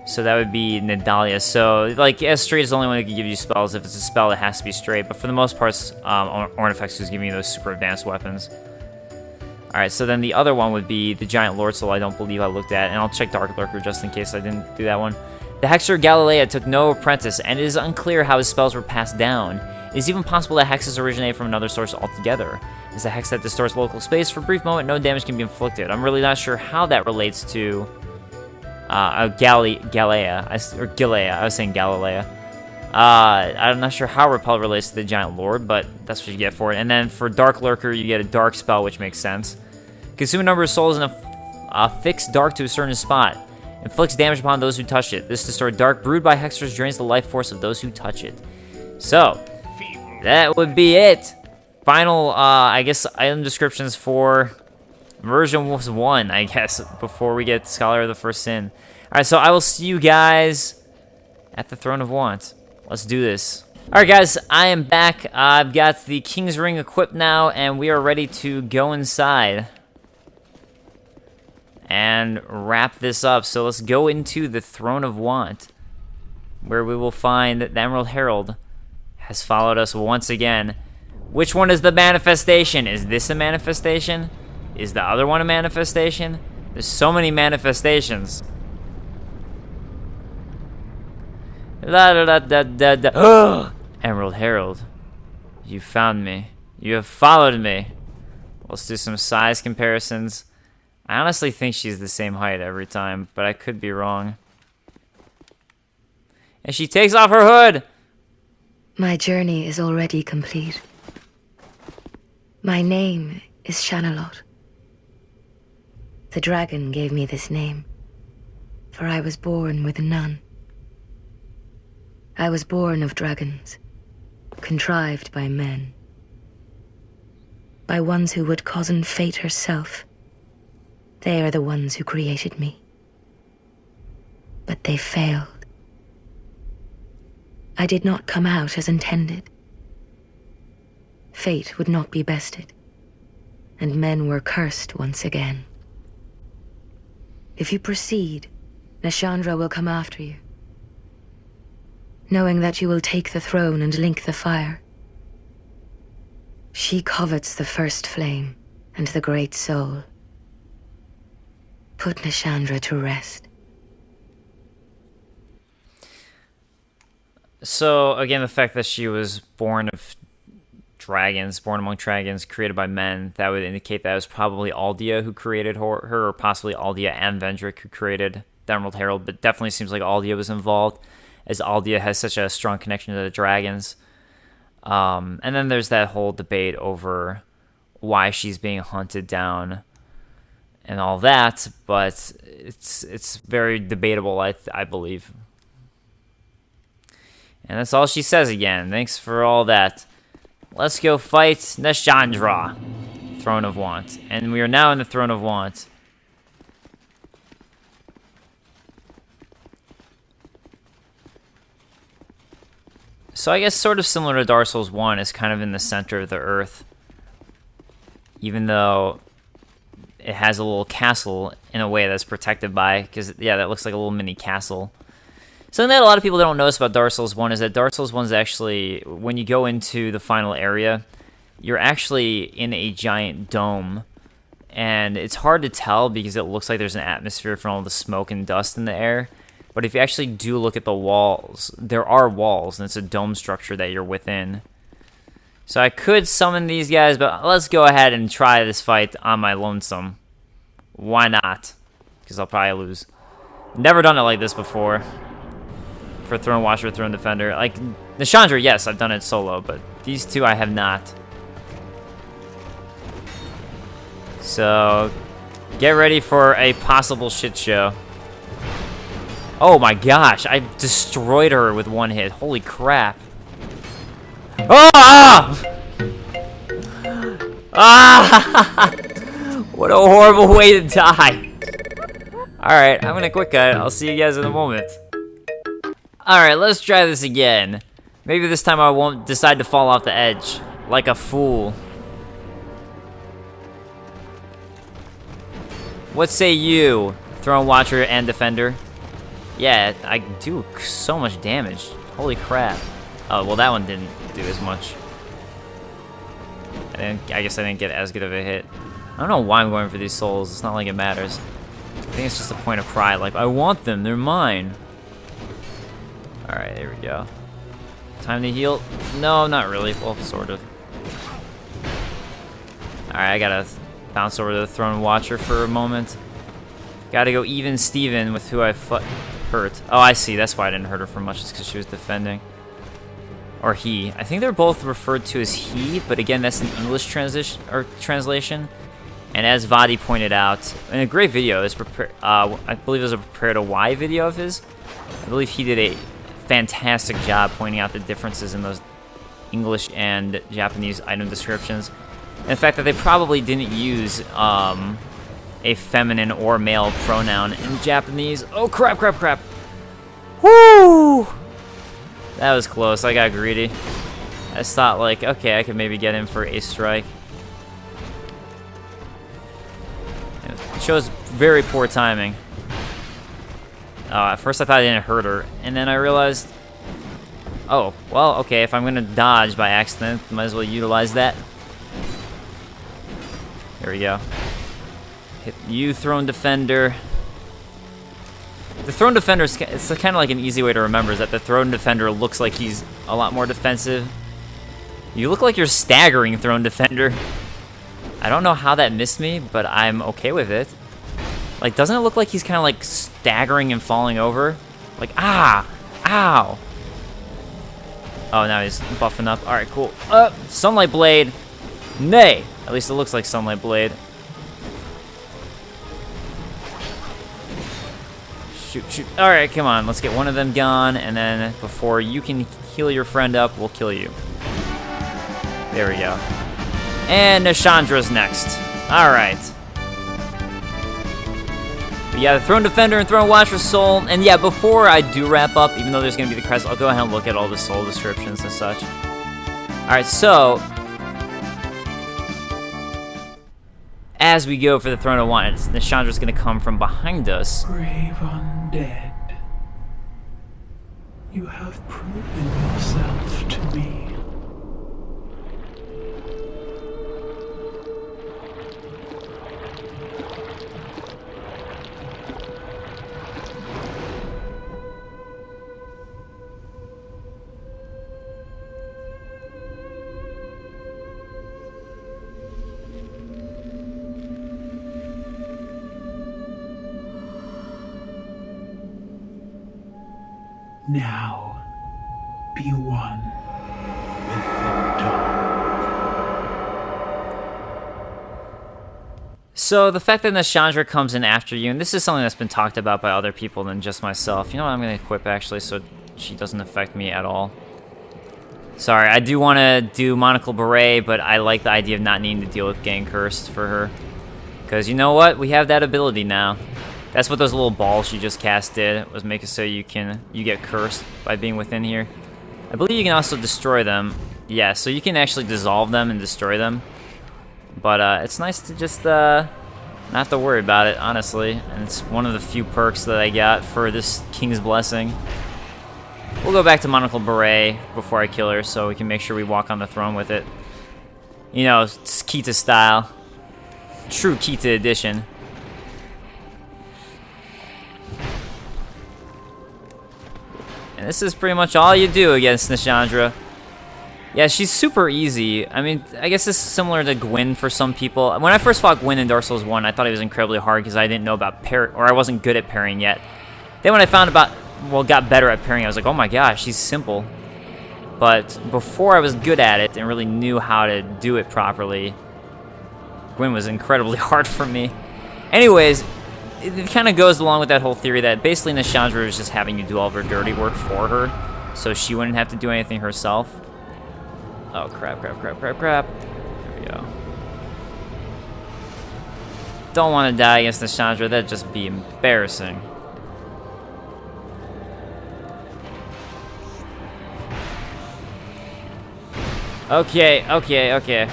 So that would be Nadalia. So, like, as Straight is the only one who can give you spells. If it's a spell, it has to be Straight. But for the most part, Ornifex who's giving you those super advanced weapons. Alright, so then the other one would be the Giant Lord Soul I don't believe I looked at. And I'll check Dark Lurker just in case I didn't do that one. The Hexer Galilea took no apprentice, and it is unclear how his spells were passed down. It is even possible that hexes originate from another source altogether. It's a hex that distorts local space. For a brief moment, no damage can be inflicted. I'm really not sure how that relates to Galilea. I was saying Galilea. I'm not sure how Repel relates to the Giant Lord, but that's what you get for it. And then for Dark Lurker, you get a Dark spell, which makes sense. Consume a number of souls in a fixed dark to a certain spot. Inflicts damage upon those who touch it. This distorted dark, brewed by hexers, drains the life force of those who touch it. So, that would be it. Final, I guess, item descriptions for version 1, I guess, before we get Scholar of the First Sin. Alright, so I will see you guys at the Throne of Want. Let's do this. Alright, guys, I am back. I've got the King's Ring equipped now, and we are ready to go inside and wrap this up. So let's go into the Throne of Want, where we will find that the Emerald Herald has followed us once again. Which one is the manifestation? Is this a manifestation? Is the other one a manifestation? There's so many manifestations. La da da da da da. Emerald Herald. You found me. You have followed me. Let's do some size comparisons. I honestly think she's the same height every time, but I could be wrong. And she takes off her hood! My journey is already complete. My name is Shanalot. The dragon gave me this name, for I was born with none. I was born of dragons, contrived by men. By ones who would cozen fate herself. They are the ones who created me. But they failed. I did not come out as intended. Fate would not be bested, and men were cursed once again. If you proceed, Nashandra will come after you, knowing that you will take the throne and link the fire. She covets the first flame and the great soul. Put Nashandra to rest. So, again, the fact that she was born of dragons, born among dragons, created by men, that would indicate that it was probably Aldia who created her, or possibly Aldia and Vendrick who created the Emerald Herald, but definitely seems like Aldia was involved, as Aldia has such a strong connection to the dragons. And then there's that whole debate over why she's being hunted down and all that, but it's very debatable, I believe. And that's all she says again. Thanks for all that. Let's go fight Nashandra, Throne of Want. And we are now in the Throne of Want. So I guess sort of similar to Dark Souls 1, it's kind of in the center of the earth. Even though it has a little castle in a way that's protected by, because, yeah, that looks like a little mini castle. Something that a lot of people don't notice about Dark Souls 1 is that Dark Souls 1 is actually, when you go into the final area, you're actually in a giant dome. And it's hard to tell because it looks like there's an atmosphere from all the smoke and dust in the air. But if you actually do look at the walls, there are walls, and it's a dome structure that you're within. So I could summon these guys, but let's go ahead and try this fight on my lonesome. Why not? Because I'll probably lose. Never done it like this before. For Throne Watcher, Throne Defender. Like, Nashandra, yes, I've done it solo, but these two I have not. So, get ready for a possible shit show. Oh my gosh, I destroyed her with one hit. Holy crap. Ah! Ah! What a horrible way to die. Alright, I'm gonna quick cut. I'll see you guys in a moment. Alright, let's try this again. Maybe this time I won't decide to fall off the edge. Like a fool. What say you, Throne Watcher and Defender? Yeah, I do so much damage. Holy crap. Oh, well that one didn't do as much. I guess I didn't get as good of a hit. I don't know why I'm going for these souls. It's not like it matters. I think it's just a point of pride. Like, I want them. They're mine. Alright, there we go. Time to heal. No, not really. Well, sort of. Alright, I gotta bounce over to the Throne Watcher for a moment. Gotta go even Steven with who I hurt. Oh, I see. That's why I didn't hurt her for much. It's because she was defending. Or he. I think they're both referred to as he, but again, that's an English translation. And as Vadi pointed out, in a great video, I believe it was a Prepare to Why video of his. I believe he did a fantastic job pointing out the differences in those English and Japanese item descriptions. And the fact that they probably didn't use a feminine or male pronoun in Japanese. Oh, crap, crap, crap. Woo! That was close. I got greedy. I just thought, like, okay, I could maybe get him for a strike. It shows very poor timing. At first I thought I didn't hurt her, and then I realized, oh, well, okay, if I'm gonna dodge by accident, might as well utilize that. Here we go. Hit you, Throne Defender. The Throne Defender, it's kind of like an easy way to remember, is that the Throne Defender looks like he's a lot more defensive. You look like you're staggering, Throne Defender. I don't know how that missed me, but I'm okay with it. Like, doesn't it look like he's kind of like staggering and falling over? Like, ah! Ow! Oh, now he's buffing up. Alright, cool. Sunlight Blade! Nay! At least it looks like Sunlight Blade. Shoot, shoot. Alright, come on. Let's get one of them gone, and then before you can heal your friend up, we'll kill you. There we go. And Nashandra's next. Alright. Yeah, the Throne Defender and Throne Watcher's soul. And yeah, before I do wrap up, even though there's going to be the crest, I'll go ahead and look at all the soul descriptions and such. Alright, so as we go for the Throne of Want, Nashandra's going to come from behind us. Brave undead, you have proven yourself to me. Now, be one with the dawn. So the fact that Nashandra comes in after you, and this is something that's been talked about by other people than just myself. You know what, I'm going to equip actually so she doesn't affect me at all. Sorry, I do want to do Monocle Beret, but I like the idea of not needing to deal with getting cursed for her. Because you know what? We have that ability now. That's what those little balls she just cast did, was make it so you get cursed by being within here. I believe you can also destroy them. Yeah, so you can actually dissolve them and destroy them. But it's nice to just not have to worry about it, honestly. And it's one of the few perks that I got for this King's Blessing. We'll go back to Monocle Beret before I kill her, so we can make sure we walk on the throne with it. You know, it's Kita style. True Kita edition. And this is pretty much all you do against Nashandra. Yeah, she's super easy. I mean, I guess this is similar to Gwyn for some people. When I first fought Gwyn in Dark Souls 1, I thought it was incredibly hard because I didn't know about parry, or I wasn't good at parrying yet. Then when I found about, well, got better at parrying, I was like, oh my gosh, she's simple. But before I was good at it and really knew how to do it properly, Gwyn was incredibly hard for me. Anyways, it kind of goes along with that whole theory that basically Nashandra is just having you do all of her dirty work for her, so she wouldn't have to do anything herself. Oh, crap, crap, crap, crap, crap. There we go. Don't want to die against Nashandra, that'd just be embarrassing. Okay, okay, okay.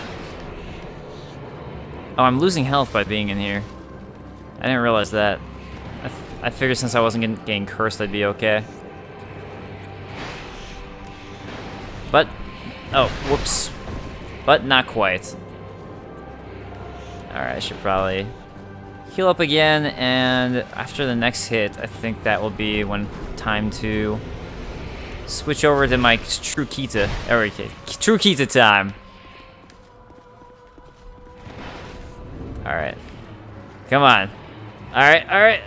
Oh, I'm losing health by being in here. I didn't realize that. I figured since I wasn't getting cursed, I'd be okay. But, oh, whoops. But not quite. Alright, I should probably heal up again, and after the next hit, I think that will be when time to switch over to my True Kita. Okay, True Kita time. Alright. Come on. Alright, alright.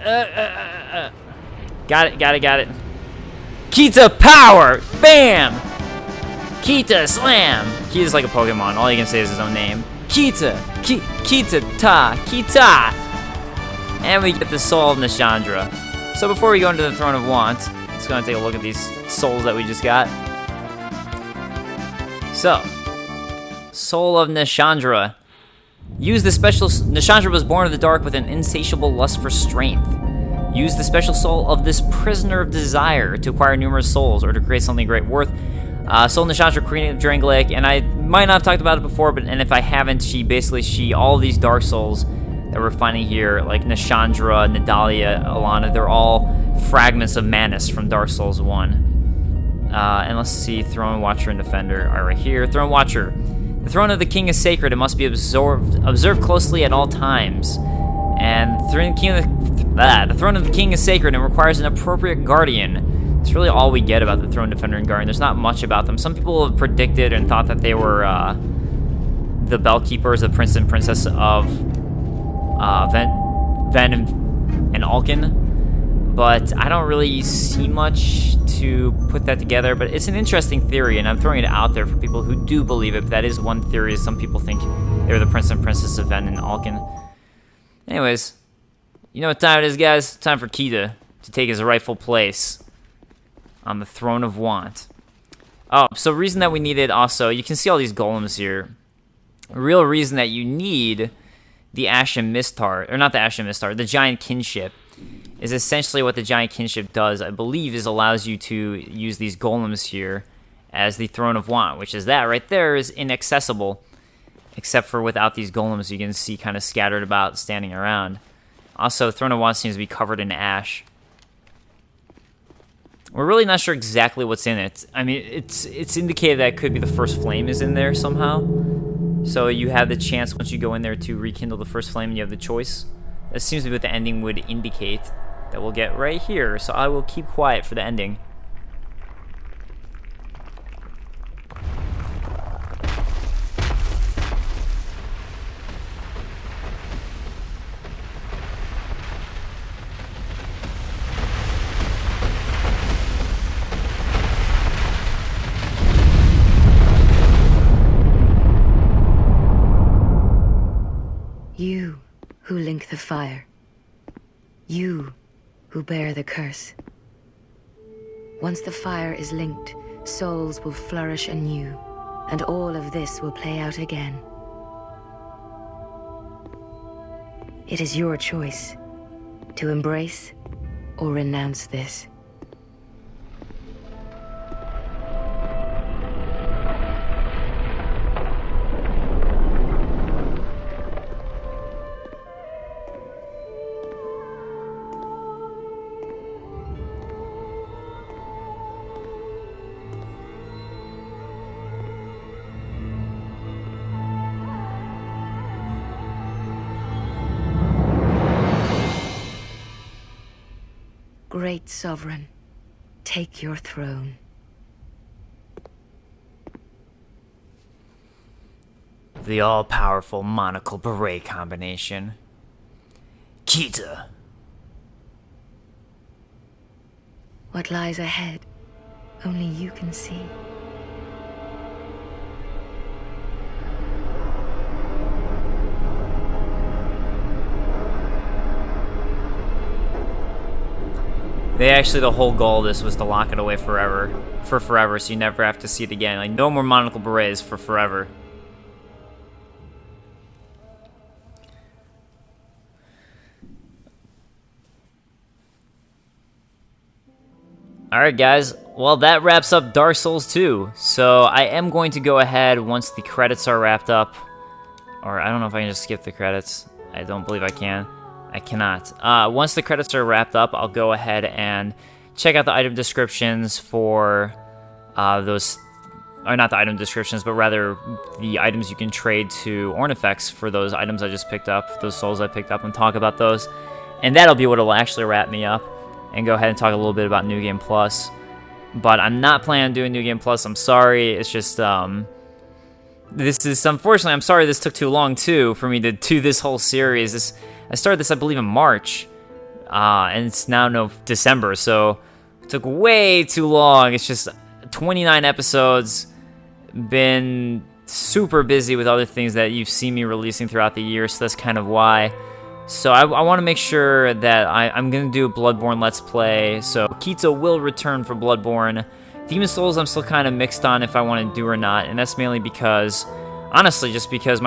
Got it, got it, got it. Kita power! Bam! Kita slam! Kita's like a Pokemon. All you can say is his own name. Kita! Kita ta! Kita! And we get the soul of Nashandra. So before we go into the Throne of Want, let's go and take a look at these souls that we just got. So, Soul of Nashandra. Use the special... Nashandra was born of the dark with an insatiable lust for strength. Use the special soul of this prisoner of desire to acquire numerous souls or to create something great worth. Soul Nashandra created during Lake, and I might not have talked about it before, but and if I haven't, all these dark souls that we're finding here, like Nashandra, Nadalia, Alana, they're all fragments of Manus from Dark Souls 1. And let's see, Throne Watcher and Defender are right here. Throne Watcher. The throne of the king is sacred and must be observed closely at all times. And the King The Throne of the King is sacred and requires an appropriate guardian. It's really all we get about the Throne Defender and Guardian. There's not much about them. Some people have predicted and thought that they were the Bellkeepers, the Prince and Princess of Ven and Alkin, but I don't really see much to put that together. But it's an interesting theory, and I'm throwing it out there for people who do believe it. But that is one theory. Some people think they were the Prince and Princess of Ven and Alkin. Anyways, you know what time it is, guys? Time for Kita to take his rightful place on the Throne of Want. Oh, so reason that we need it also, you can see all these golems here. A real reason that you need the Ashen Mistart, or not the Ashen Mistart, the Giant Kinship, is essentially what the Giant Kinship does, I believe, is allows you to use these golems here as the Throne of Want, which is that right there is inaccessible, except for without these golems you can see kind of scattered about, standing around. Also, Throne of Want seems to be covered in ash. We're really not sure exactly what's in it. I mean, it's indicated that it could be the First Flame is in there somehow. So you have the chance once you go in there to rekindle the First Flame, and you have the choice. That seems to be what the ending would indicate that we'll get right here. So I will keep quiet for the ending. You who link the fire. You who bear the curse. Once the fire is linked, souls will flourish anew, and all of this will play out again. It is your choice to embrace or renounce this. Great Sovereign, take your throne. The all-powerful monocle beret combination. Kita. What lies ahead, only you can see. The whole goal of this was to lock it away forever, so you never have to see it again. Like, no more monocle berets for forever. Alright guys, well that wraps up Dark Souls 2. So I am going to go ahead once the credits are wrapped up. Or I don't know if I can just skip the credits. I don't believe I can. I cannot. Once the credits are wrapped up, I'll go ahead and check out the item descriptions for those, or not the item descriptions, but rather the items you can trade to Ornifex for those items I just picked up, those souls I picked up, and talk about those. And that'll be what will actually wrap me up, and go ahead and talk a little bit about New Game Plus. But I'm not planning on doing New Game Plus, I'm sorry, it's just, this is, unfortunately, I'm sorry this took too long, too, for me to do this whole series. I started this, I believe, in March, and it's now December, so it took way too long. It's just 29 episodes, been super busy with other things that you've seen me releasing throughout the year, so that's kind of why. So I want to make sure that I'm going to do a Bloodborne Let's Play, so Kita will return for Bloodborne. Demon Souls I'm still kind of mixed on if I want to do or not, and that's mainly because, honestly, just because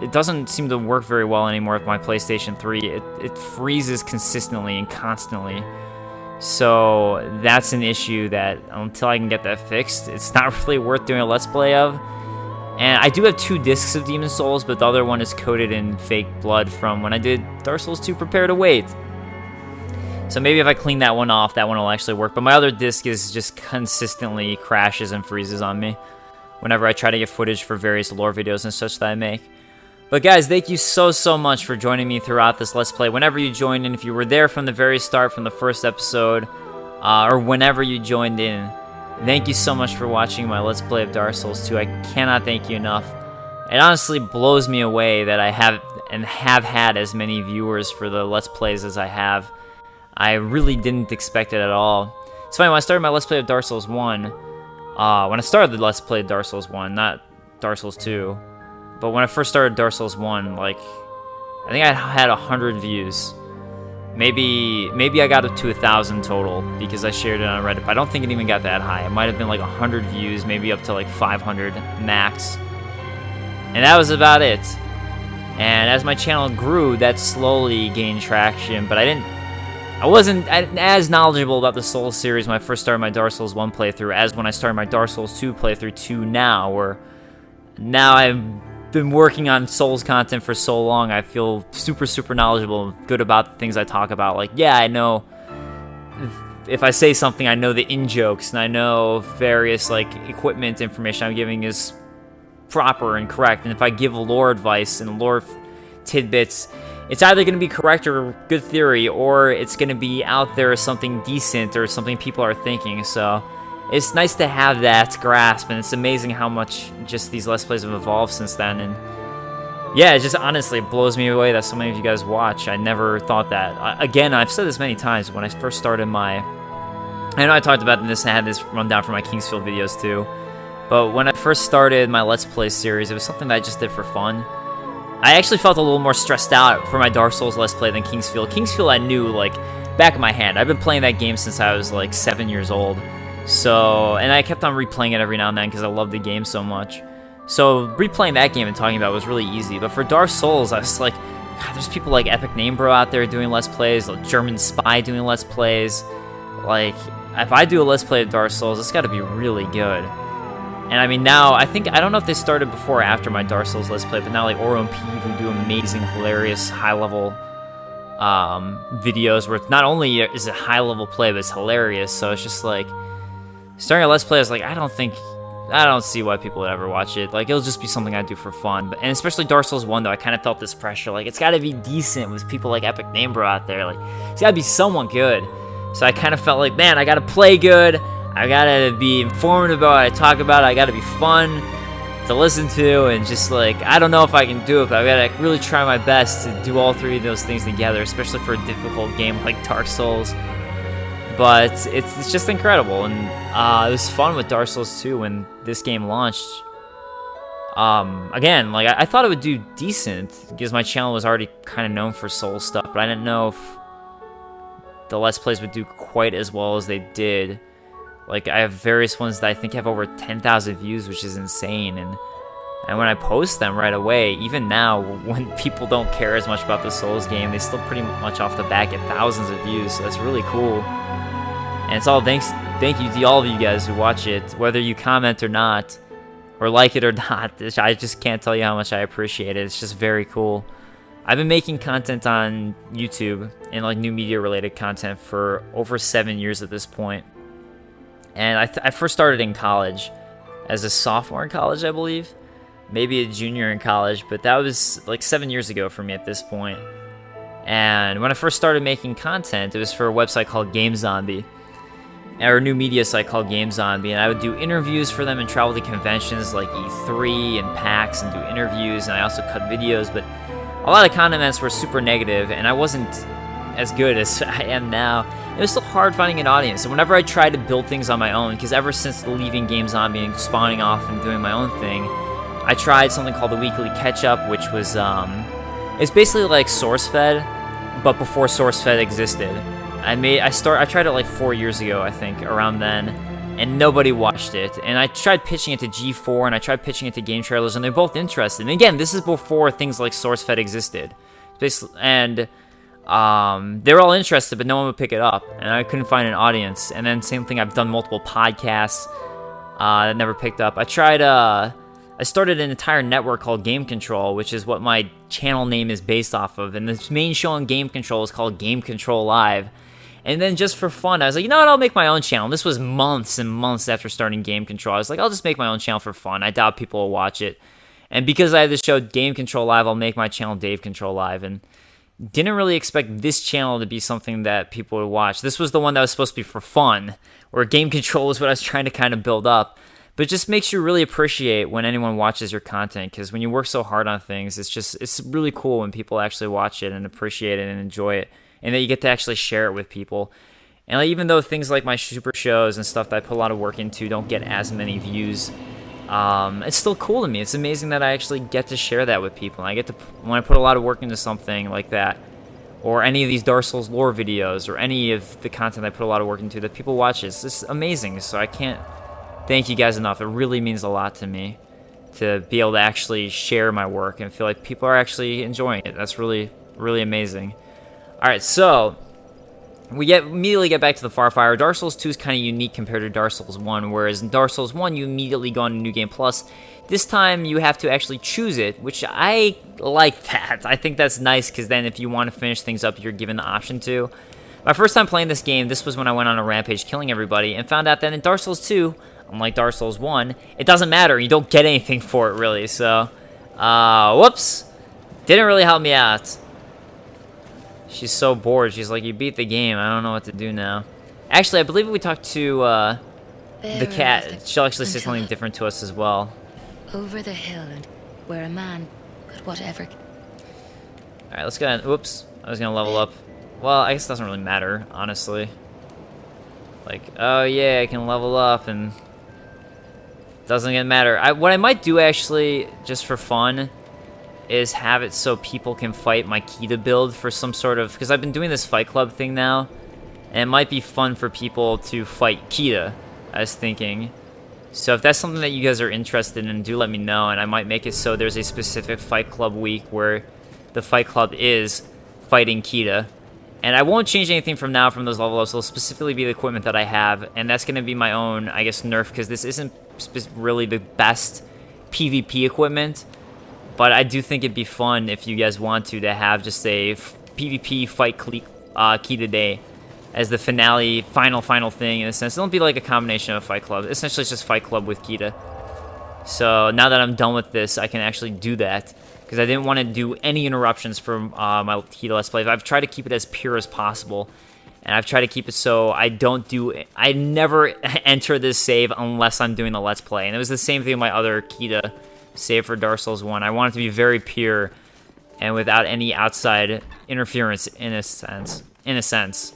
it doesn't seem to work very well anymore with my PlayStation 3. It freezes consistently and constantly. So that's an issue that until I can get that fixed, it's not really worth doing a Let's Play of. And I do have 2 discs of Demon Souls, but the other one is coated in fake blood from when I did Dark Souls 2 Prepare to Wait. So maybe if I clean that one off, that one will actually work. But my other disc is just consistently crashes and freezes on me whenever I try to get footage for various lore videos and such that I make. But guys, thank you so much for joining me throughout this Let's Play. Whenever you joined in, if you were there from the very start, from the first episode, or whenever you joined in, thank you so much for watching my Let's Play of Dark Souls 2. I cannot thank you enough. It honestly blows me away that I have had as many viewers for the Let's Plays as I have. I really didn't expect it at all. It's funny, when I started my Let's Play of Dark Souls 1, when I started the Let's Play of Dark Souls 1, not Dark Souls 2, but when I first started Dark Souls 1, like, I think I had 100 views. Maybe I got up to 1,000 total because I shared it on Reddit, but I don't think it even got that high. It might have been like 100 views, maybe up to like 500 max. And that was about it. And as my channel grew, that slowly gained traction, but I wasn't as knowledgeable about the Souls series when I first started my Dark Souls 1 playthrough as when I started my Dark Souls 2 playthrough to now, where now I've been working on Souls content for so long, I feel super knowledgeable, good about the things I talk about. Like, yeah, I know if I say something, I know the in-jokes, and I know various, like, equipment information I'm giving is proper and correct, and if I give lore advice and lore tidbits, it's either going to be correct or good theory, or it's going to be out there as something decent or something people are thinking. So it's nice to have that grasp, and it's amazing how much just these Let's Plays have evolved since then. And yeah, it just honestly blows me away that so many of you guys watch. I never thought that. Again, I've said this many times, when I first started I know I talked about this and I had this rundown for my Kingsfield videos too, but when I first started my Let's Play series, it was something that I just did for fun. I actually felt a little more stressed out for my Dark Souls Let's Play than Kingsfield. Kingsfield I knew, like, back of my hand. I've been playing that game since I was, like, 7 years old. So, and I kept on replaying it every now and then because I love the game so much. So, replaying that game and talking about it was really easy. But for Dark Souls, I was like, God, there's people like Epic Name Bro out there doing Let's Plays, like German Spy doing Let's Plays. Like, if I do a Let's Play of Dark Souls, it's got to be really good. And I mean, now, I don't know if they started before or after my Dark Souls Let's Play, but now, like, Oro and Peeve, who do amazing, hilarious, high-level videos, where not only is it high-level play, but it's hilarious, so it's just, like, starting a Let's Play is, like, I don't see why people would ever watch it. Like, it'll just be something I do for fun. And especially Dark Souls 1, though, I kind of felt this pressure, like, it's gotta be decent with people like Epic Name Bro out there, like, it's gotta be somewhat good. So I kind of felt like, man, I gotta play good, I gotta be informative about what I talk about, I gotta be fun to listen to, and just like, I don't know if I can do it, but I gotta really try my best to do all three of those things together, especially for a difficult game like Dark Souls. But it's just incredible, and it was fun with Dark Souls 2 when this game launched. Again, like, I thought it would do decent, because my channel was already kind of known for Souls stuff, but I didn't know if the Let's Plays would do quite as well as they did. Like, I have various ones that I think have over 10,000 views, which is insane, and when I post them right away, even now, when people don't care as much about the Souls game, they still pretty much off the bat get thousands of views, so that's really cool. And it's all thank you to all of you guys who watch it, whether you comment or not, or like it or not. I just can't tell you how much I appreciate it. It's just very cool. I've been making content on YouTube and, like, new media related content for over 7 years at this point. And I first started in college, as a sophomore in college, I believe. Maybe a junior in college, but that was like 7 years ago for me at this point. And when I first started making content, it was for a website called GameZombie, or a new media site called GameZombie, and I would do interviews for them and travel to conventions like E3 and PAX and do interviews, and I also cut videos, but a lot of comments were super negative, and I wasn't as good as I am now. It was still hard finding an audience, and whenever I tried to build things on my own, because ever since leaving GameZombie and spawning off and doing my own thing, I tried something called the Weekly Catch-Up, which was, it's basically like SourceFed, but before SourceFed existed. I tried it like 4 years ago, I think, around then, and nobody watched it. And I tried pitching it to G4, and I tried pitching it to Game Trailers, and they're both interested. And again, this is before things like SourceFed existed. And they were all interested, but no one would pick it up, and I couldn't find an audience. And then same thing, I've done multiple podcasts that never picked up. I started an entire network called Game Control, which is what my channel name is based off of, and the main show on Game Control is called Game Control Live. And then just for fun, I was like, you know what, I'll make my own channel. This was months and months after starting Game Control. I was like, I'll just make my own channel for fun. I doubt people will watch it. And because I have the show Game Control Live, I'll make my channel Dave Control Live. And didn't really expect this channel to be something that people would watch. This was the one that was supposed to be for fun, where game control is what I was trying to kind of build up. But it just makes you really appreciate when anyone watches your content, because when you work so hard on things, it's really cool when people actually watch it and appreciate it and enjoy it, and that you get to actually share it with people. And like, even though things like my super shows and stuff that I put a lot of work into don't get as many views, it's still cool to me. It's amazing that I actually get to share that with people. And I get to, when I put a lot of work into something like that, or any of these Dark Souls lore videos, or any of the content I put a lot of work into that people watch, it's just amazing. So I can't thank you guys enough. It really means a lot to me to be able to actually share my work and feel like people are actually enjoying it. That's really, really amazing. Alright, so we immediately get back to the Farfire. Dark Souls 2 is kind of unique compared to Dark Souls 1, whereas in Dark Souls 1 you immediately go on to New Game Plus. This time you have to actually choose it, which I like that. I think that's nice, because then if you want to finish things up, you're given the option to. My first time playing this game, this was when I went on a rampage killing everybody, and found out that in Dark Souls 2, unlike Dark Souls 1, it doesn't matter. You don't get anything for it, really. So, whoops. Didn't really help me out. She's so bored. She's like, you beat the game. I don't know what to do now. Actually, I believe we talked to the cat. She'll actually say something different to us as well. Over the hill, and where a man could whatever. Alright, let's go ahead. Whoops. I was going to level up. Well, I guess it doesn't really matter, honestly. Like, oh yeah, I can level up, and doesn't matter. What I might do, actually, just for fun, is have it so people can fight my Kita build for some sort of... Because I've been doing this Fight Club thing now, and it might be fun for people to fight Kita, I was thinking. So if that's something that you guys are interested in, do let me know, and I might make it so there's a specific Fight Club week where the Fight Club is fighting Kita. And I won't change anything from now from those level ups. It'll specifically be the equipment that I have, and that's going to be my own, I guess, nerf, because this isn't really the best PvP equipment. But I do think it'd be fun if you guys want to have just a PvP fight Kita day as the finale, final thing, in a sense. It'll be like a combination of Fight Club. Essentially, it's just Fight Club with Kita. So now that I'm done with this, I can actually do that, because I didn't want to do any interruptions from my Kita Let's Play. I've tried to keep it as pure as possible, and I've tried to keep it so I never enter this save unless I'm doing the Let's Play. And it was the same thing with my other Kita save for Dark Souls 1. I want it to be very pure and without any outside interference, in a sense.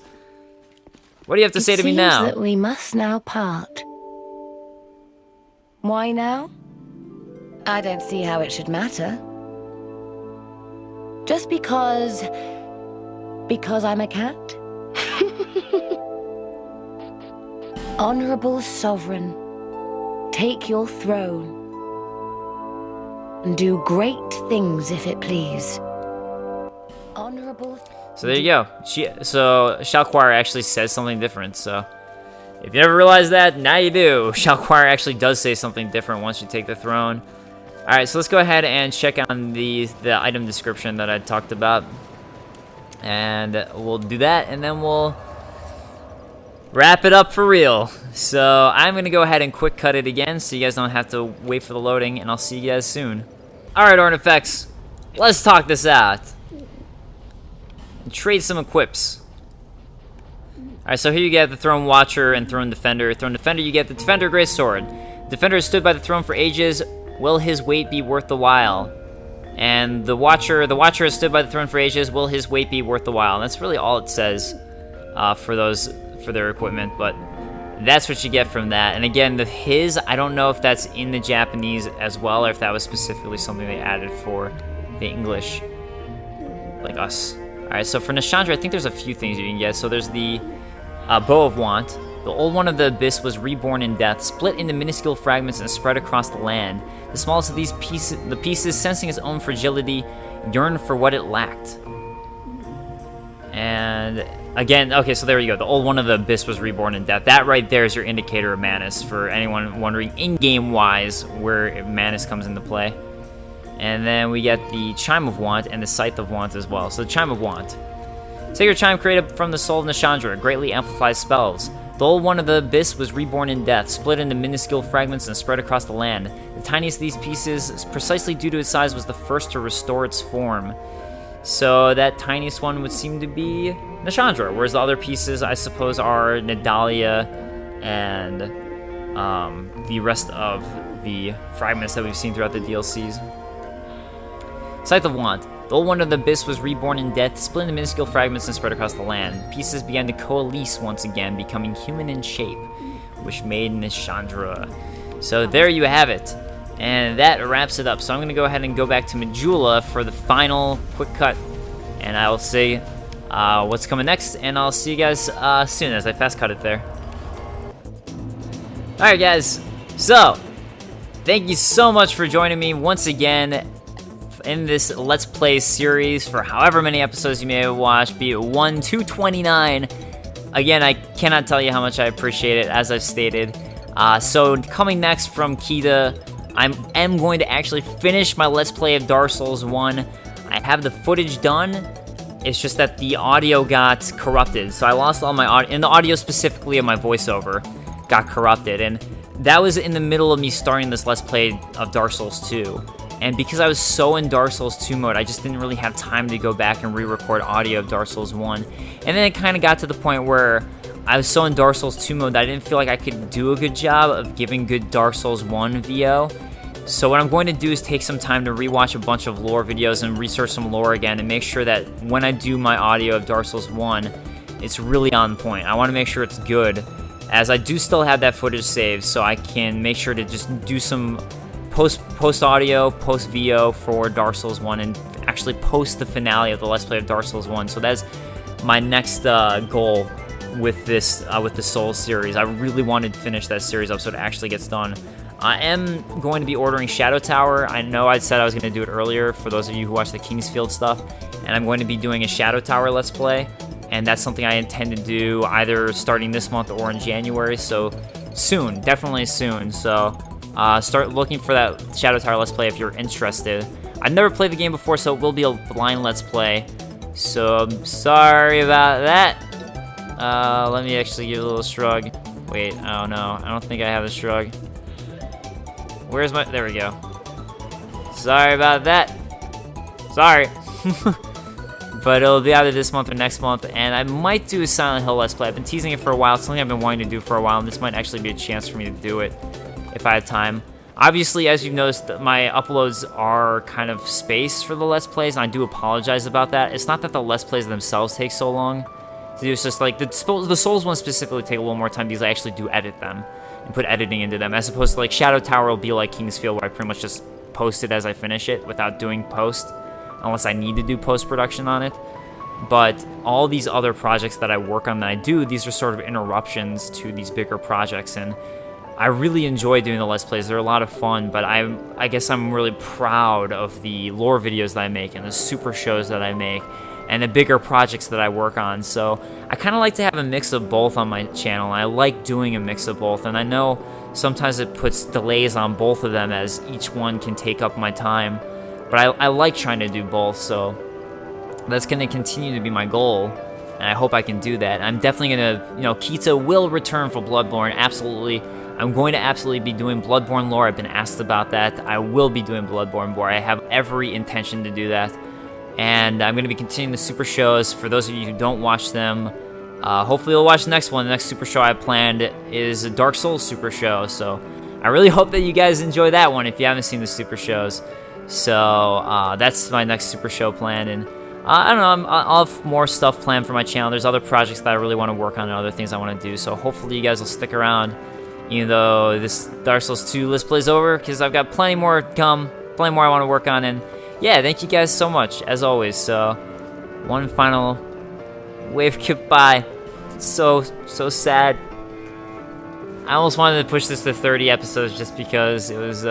What do you have to say to me now? It seems that we must now part. Why now? I don't see how it should matter. Just because I'm a cat? Honorable Sovereign, take your throne and do great things if it please. Honorable... So there you go. Shalquire actually says something different, so if you never realized that, now you do. Shalquire actually does say something different once you take the throne. Alright, so let's go ahead and check on the item description that I talked about. And we'll do that, and then we'll wrap it up for real. So I'm going to go ahead and quick cut it again so you guys don't have to wait for the loading, and I'll see you guys soon. Alright, Artifacts, let's talk this out. And trade some equips. Alright, so here you get the Throne Watcher and Throne Defender. Throne Defender, you get the Defender Great Sword. Defender has stood by the throne for ages. Will his weight be worth the while? And the Watcher has stood by the throne for ages. Will his weight be worth the while? And that's really all it says for their equipment, but that's what you get from that. And again, I don't know if that's in the Japanese as well, or if that was specifically something they added for the English, like us. Alright, so for Nashandra, I think there's a few things you can get. So there's the Bow of Want. The old one of the Abyss was reborn in death, split into minuscule fragments and spread across the land. The smallest of these pieces, sensing its own fragility, yearned for what it lacked. And again, okay, so there you go. The old one of the Abyss was reborn in death. That right there is your indicator of Manus, for anyone wondering in-game wise where Manus comes into play. And then we get the Chime of Want and the Scythe of Want as well. So the Chime of Want. Sacred Chime created from the soul of Nashandra greatly amplifies spells. The old one of the abyss was reborn in death, split into minuscule fragments and spread across the land. The tiniest of these pieces, precisely due to its size, was the first to restore its form. So that tiniest one would seem to be Nashandra, whereas the other pieces, I suppose, are Nadalia and the rest of the fragments that we've seen throughout the DLCs. Scythe of Want. The old one of the abyss was reborn in death, split into minuscule fragments and spread across the land. Pieces began to coalesce once again, becoming human in shape, which made Nishandra. So there you have it. And that wraps it up. So I'm going to go ahead and go back to Majula for the final quick cut. And I will say what's coming next, and I'll see you guys soon as I fast cut it there. Alright guys, so thank you so much for joining me once again in this Let's Play series for however many episodes you may have watched, be it 1 to 29. Again, I cannot tell you how much I appreciate it, as I've stated. So coming next from Kita, I am going to actually finish my Let's Play of Dark Souls 1. I have the footage done. It's just that the audio got corrupted. So I lost all my audio, and the audio specifically of my voiceover got corrupted. And that was in the middle of me starting this Let's Play of Dark Souls 2. And because I was so in Dark Souls 2 mode, I just didn't really have time to go back and re-record audio of Dark Souls 1. And then it kind of got to the point where I was so in Dark Souls 2 mode that I didn't feel like I could do a good job of giving good Dark Souls 1 VO. So what I'm going to do is take some time to rewatch a bunch of lore videos and research some lore again and make sure that when I do my audio of Dark Souls 1, it's really on point. I want to make sure it's good, as I do still have that footage saved, so I can make sure to just do some post audio, post VO for Dark Souls 1 and actually post the finale of the Let's Play of Dark Souls 1. So that's my next goal with this with the Souls series. I really wanted to finish that series up so it actually gets done. I am going to be ordering Shadow Tower. I know I said I was going to do it earlier for those of you who watch the Kingsfield stuff, and I'm going to be doing a Shadow Tower Let's Play, and that's something I intend to do either starting this month or in January, so soon, definitely soon. So start looking for that Shadow Tower Let's Play if you're interested. I've never played the game before, so it will be a blind Let's Play, so I'm sorry about that. Let me actually give a little shrug. Wait, oh no, I don't think I have a shrug. Where's my... There we go. Sorry about that. Sorry. But it'll be either this month or next month, and I might do a Silent Hill Let's Play. I've been teasing it for a while. It's something I've been wanting to do for a while, and this might actually be a chance for me to do it if I had time. Obviously, as you've noticed, my uploads are kind of spaced for the Let's Plays, and I do apologize about that. It's not that the Let's Plays themselves take so long to do. It's just like the Souls ones specifically take a little more time because I actually do edit them and put editing into them, as opposed to like Shadow Tower will be like Kingsfield, where I pretty much just post it as I finish it without doing post, unless I need to do post-production on it. But all these other projects that I work on that I do, these are sort of interruptions to these bigger projects, and I really enjoy doing the Let's Plays. They're a lot of fun, but I guess I'm really proud of the lore videos that I make and the super shows that I make and the bigger projects that I work on. So I kind of like to have a mix of both on my channel. I like doing a mix of both, and I know sometimes it puts delays on both of them as each one can take up my time, but I like trying to do both, so that's going to continue to be my goal, and I hope I can do that. I'm definitely going to, Kita will return for Bloodborne, absolutely. I'm going to absolutely be doing Bloodborne lore. I've been asked about that. I will be doing Bloodborne lore. I have every intention to do that. And I'm going to be continuing the super shows. For those of you who don't watch them, hopefully you'll watch the next one. The next super show I have planned is a Dark Souls super show. So I really hope that you guys enjoy that one if you haven't seen the super shows. So that's my next super show plan. And I don't know, I'll have more stuff planned for my channel. There's other projects that I really want to work on and other things I want to do. So hopefully you guys will stick around, even though this Dark Souls 2 Let's Play's over, because I've got plenty more to come, plenty more I want to work on. And yeah, thank you guys so much, as always. So, one final wave goodbye. It's so sad. I almost wanted to push this to 30 episodes just because it was,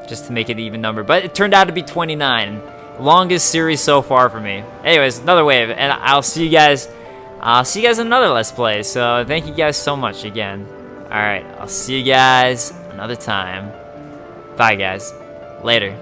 just to make it even number. But it turned out to be 29. Longest series so far for me. Anyways, another wave, and I'll see you guys. I'll see you guys in another Let's Play. So, thank you guys so much again. Alright, I'll see you guys another time. Bye, guys. Later.